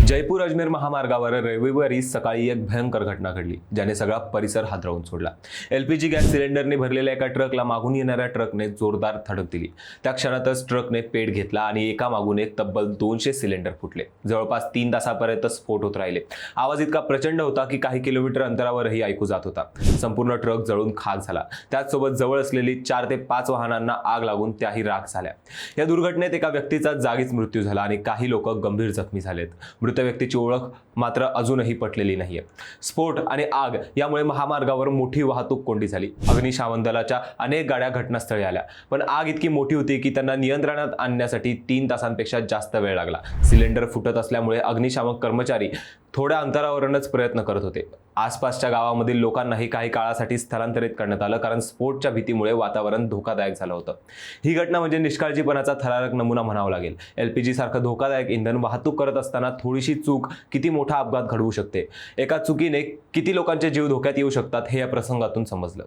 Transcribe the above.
जयपूर अजमेर महामार्गावर रविवारी सकाळी एक भयंकर घटना घडली, ज्याने सगळा परिसर हादरवून सोडला. एलपीजी गॅस सिलेंडरने भरलेल्या एका ट्रकला मागून येणाऱ्या ट्रकने जोरदार धडक दिली. त्या क्षणातच ट्रकने पेट घेतला आणि एका मागून एक तब्बल 200 सिलेंडर फुटले. जवळपास 3 तासापर्यंत स्फोट होत राहिले. आवाज इतका प्रचंड होता की काही किलोमीटर अंतरावरही ऐकू जात होता. संपूर्ण ट्रक जळून खाक झाला. त्याचसोबत जवळ असलेली 4 ते 5 वाहनांना आग लागून त्याही राख झाल्या. या दुर्घटनेत एका व्यक्तीचा जागीच मृत्यू झाला आणि काही लोक गंभीर जखमी झालेत. मृत व्यक्तीची ओळख मात्र अजूनही पटलेली नाहीये. स्फोट आणि आग यामुळे महामार्गावर मोठी वाहतूक कोंडी झाली. अग्निशमन दलाच्या अनेक गाड्या घटनास्थळी आल्या, पण आग इतकी मोठी होती की त्यांना नियंत्रणात आणण्यासाठी 3 तासांपेक्षा जास्त वेळ लागला. सिलेंडर फुटत असल्यामुळे अग्निशामक कर्मचारी थोड्या अंतरावरूनच प्रयत्न करत होते. आसपासच्या गावामधील लोकांनाही काही काळासाठी स्थलांतरित करण्यात आलं, कारण स्फोटच्या भीतीमुळे वातावरण धोकादायक झालं होतं. ही घटना म्हणजे निष्काळजीपणाचा थरारक नमुना म्हणावा लागेल. एलपीजी सारखं धोकादायक इंधन वाहतूक करत असताना थोडीशी चूक किती मोठा अपघात घडवू शकते. एका चुकीने किती लोकांचे जीव धोक्यात येऊ शकतात हे या प्रसंगातून समजलं.